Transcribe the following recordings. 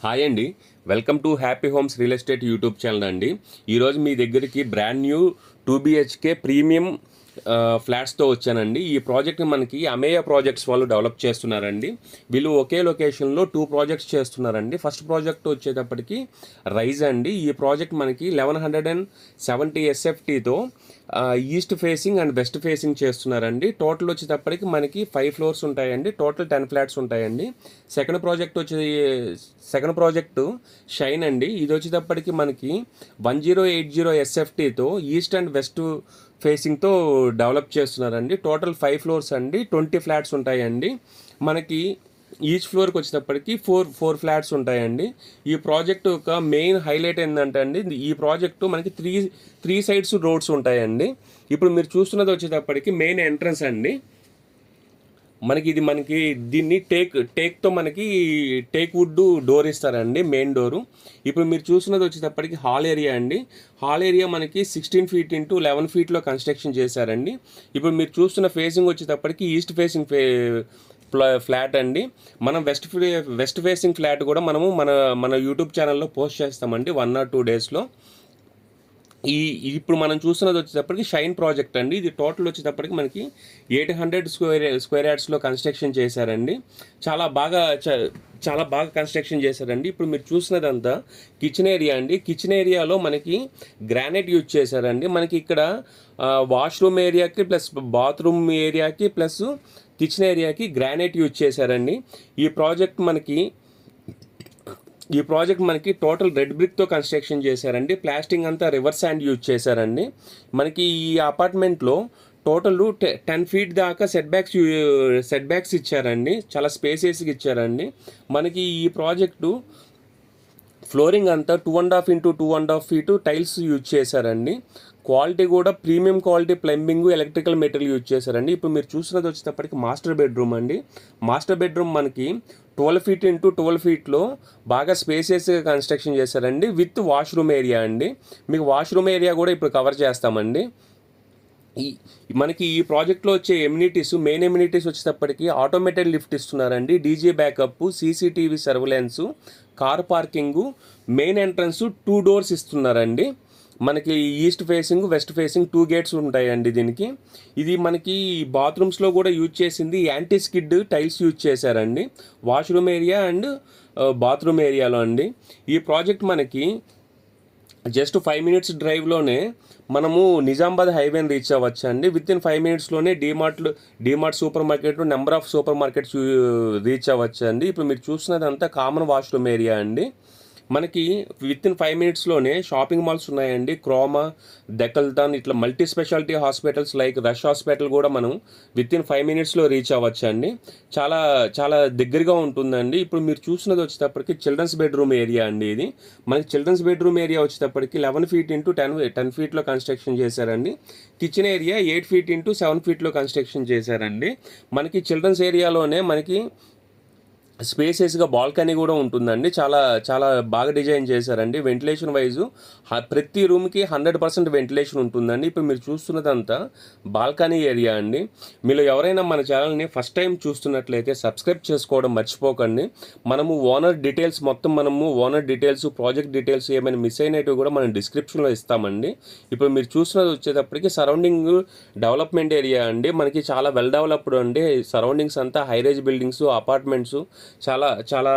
Hi అండి. Welcome to happy homes real estate YouTube channel అండి. ఈరోజు మీ దగ్గరికి బ్రాండ్ న్యూ 2 BHK ప్రీమియం ఫ్లాట్స్తో వచ్చానండి. ఈ ప్రాజెక్ట్ని మనకి అమేయ ప్రాజెక్ట్స్ వాళ్ళు డెవలప్ చేస్తున్నారండి. వీళ్ళు ఒకే లొకేషన్లో 2 ప్రాజెక్ట్స్ చేస్తున్నారండి. ఫస్ట్ ప్రాజెక్ట్ వచ్చేటప్పటికి రైజ్ అండి. ఈ ప్రాజెక్ట్ మనకి 1170 SFTతో east facing and west facing చేస్తున్నారండి. టోటల్ వచ్చేటప్పటికి మనకి 5 ఫ్లోర్స్ ఉంటాయండి. టోటల్ 10 ఫ్లాట్స్ ఉంటాయండి. సెకండ్ ప్రాజెక్టు షైన్ అండి. ఇది వచ్చేటప్పటికి మనకి 1080 SFTతో ఈస్ట్ అండ్ వెస్ట్ ఫేసింగ్తో డెవలప్ చేస్తున్నారండి. టోటల్ 5 ఫ్లోర్స్ అండి. 20 ఫ్లాట్స్ ఉంటాయండి. మనకి ఈచ్ ఫ్లోర్కి వచ్చేటప్పటికి ఫోర్ ఫ్లాట్స్ ఉంటాయండి. ఈ ప్రాజెక్ట్ యొక్క మెయిన్ హైలైట్ ఏంటంటే అండి, ఈ ప్రాజెక్టు మనకి త్రీ సైడ్స్ రోడ్స్ ఉంటాయండి. ఇప్పుడు మీరు చూస్తున్నది వచ్చేటప్పటికి మెయిన్ ఎంట్రన్స్ అండి. మనకి దీన్ని టేక్తో మనకి టేక్ వుడ్ డోర్ ఇస్తారండి, మెయిన్ డోరు. ఇప్పుడు మీరు చూస్తున్నది వచ్చేటప్పటికి హాల్ ఏరియా అండి. హాల్ ఏరియా మనకి 16 feet ఇంటూ 11 feetలో కన్స్ట్రక్షన్ చేశారండి. ఇప్పుడు మీరు చూస్తున్న ఫేసింగ్ వచ్చేటప్పటికి ఈస్ట్ ఫేసింగ్ ఫ్లాట్ అండి. మనం వెస్ట్ ఫేసింగ్ ఫ్లాట్ కూడా మనము మన యూట్యూబ్ ఛానల్లో పోస్ట్ చేస్తామండి 1 or 2 daysలో. ఇప్పుడు మనం చూస్తున్నది వచ్చేటప్పటికి షైన్ ప్రాజెక్ట్ అండి. ఇది టోటల్ వచ్చేటప్పటికి మనకి 800 స్క్వేర్ యార్డ్స్లో కన్స్ట్రక్షన్ చేశారండి. చాలా బాగా కన్స్ట్రక్షన్ చేశారండి. ఇప్పుడు మీరు చూసినదంతా కిచెన్ ఏరియా అండి. కిచెన్ ఏరియాలో మనకి గ్రానైట్ యూజ్ చేశారండి. మనకి ఇక్కడ వాష్రూమ్ ఏరియాకి ప్లస్ బాత్రూమ్ ఏరియాకి ప్లస్ కిచెన్ ఏరియాకి గ్రానైట్ యూజ్ చేశారండి. ఈ ప్రాజెక్ట్ మనకి టోటల్ రెడ్ బ్రిక్తో కన్స్ట్రక్షన్ చేశారండి. ప్లాస్టింగ్ అంతా రివర్స్ శాండ్ యూజ్ చేశారండి. మనకి ఈ అపార్ట్మెంట్లో టోటల్ 10 feet దాకా సెట్ బ్యాక్స్ ఇచ్చారండి. చాలా స్పేసెస్గా ఇచ్చారండి. మనకి ఈ ప్రాజెక్టు ఫ్లోరింగ్ అంతా 2.5 into 2.5 feet టైల్స్ యూజ్ చేశారండి. క్వాలిటీ కూడా premium quality plumbing, electrical material use చేశారండి. ఇప్పుడు మీరు చూసినది వచ్చేటప్పటికి మాస్టర్ బెడ్రూమ్ అండి. మాస్టర్ బెడ్రూమ్ మనకి 12 feet into 12 feetలో బాగా స్పేసెస్గా కన్స్ట్రక్షన్ చేశారండి, విత్ వాష్రూమ్ ఏరియా అండి. మీకు వాష్రూమ్ ఏరియా కూడా ఇప్పుడు కవర్ చేస్తామండి. మనకి ఈ ప్రాజెక్ట్లో వచ్చే మెయిన్ ఎమ్యూనిటీస్ వచ్చేటప్పటికి ఆటోమేటెడ్ లిఫ్ట్ ఇస్తున్నారండి, DJ backup, CCTV surveillance, car parking, main entrance 2 doors ఇస్తున్నారండి. మనకి east facing, west facing 2 gates ఉంటాయండి దీనికి. ఇది మనకి బాత్రూమ్స్లో కూడా యూజ్ చేసింది యాంటీ స్కిడ్ టైల్స్ యూజ్ చేశారండి, వాష్రూమ్ ఏరియా అండ్ బాత్రూమ్ ఏరియాలో అండి. ఈ ప్రాజెక్ట్ మనకి జస్ట్ 5 minutes డ్రైవ్లోనే మనము నిజామాబాద్ హైవేని రీచ్ అవ్వచ్చు అండి. విత్ ఇన్ 5 minutesలోనే DMart supermarket, number of supermarkets reach అవ్వచ్చు అండి. ఇప్పుడు మీరు చూసినదంతా కామన్ వాష్రూమ్ ఏరియా అండి. మనకి విత్ ఇన్ 5 minutesలోనే షాపింగ్ మాల్స్ ఉన్నాయండి. క్రోమా, డెకల్తాన్, ఇట్లా multi speciality hospitals like rush hospital కూడా మనం విత్ ఇన్ 5 minutesలో రీచ్ అవ్వచ్చు అండి. చాలా చాలా దగ్గరగా ఉంటుందండి. ఇప్పుడు మీరు చూసినది వచ్చేటప్పటికి చిల్డ్రన్స్ బెడ్రూమ్ ఏరియా అండి. ఇది మనకి చిల్డ్రన్స్ బెడ్రూమ్ ఏరియా వచ్చేటప్పటికి 11 feet into 10 feetలో కన్స్ట్రక్షన్ చేశారండి. కిచెన్ ఏరియా 8 feet into 7 feetలో కన్స్ట్రక్షన్ చేశారండి. మనకి చిల్డ్రన్స్ ఏరియాలోనే మనకి స్పేసెస్గా బాల్కనీ కూడా ఉంటుందండి. చాలా బాగా డిజైన్ చేశారండి. వెంటిలేషన్ వైజు ప్రతి రూమ్కి 100% వెంటిలేషన్ ఉంటుందండి. ఇప్పుడు మీరు చూస్తున్నదంతా బాల్కనీ ఏరియా అండి. మీరు ఎవరైనా మన ఛానల్ని ఫస్ట్ టైం చూస్తున్నట్లయితే సబ్స్క్రైబ్ చేసుకోవడం మర్చిపోకండి. ఓనర్ డీటెయిల్స్, ప్రాజెక్ట్ డీటెయిల్స్ ఏమైనా మిస్ అయినట్టు కూడా మనం డిస్క్రిప్షన్లో ఇస్తామండి. ఇప్పుడు మీరు చూస్తున్నది వచ్చేటప్పటికి సరౌండింగ్ డెవలప్మెంట్ ఏరియా అండి. మనకి చాలా వెల్ డెవలప్డ్ అండి. సరౌండింగ్స్ అంతా హైరేజ్ బిల్డింగ్స్, అపార్ట్మెంట్స్, చాలా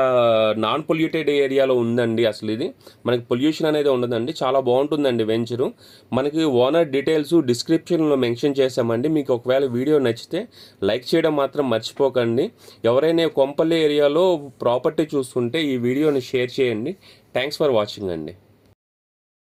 నాన్ పొల్యూటెడ్ ఏరియాలో ఉందండి. అసలు ఇది మనకి పొల్యూషన్ అనేది ఉండదండి. చాలా బాగుంటుందండి వెంచరు. మనకి ఓనర్ డీటెయిల్స్ డిస్క్రిప్షన్లో మెన్షన్ చేసామండి. మీకు ఒకవేళ వీడియో నచ్చితే లైక్ చేయడం మాత్రం మర్చిపోకండి. ఎవరైనా కొంపల్లి ఏరియాలో ప్రాపర్టీ చూస్తుంటే ఈ వీడియోని షేర్ చేయండి. థ్యాంక్స్ ఫర్ వాచింగ్ అండి.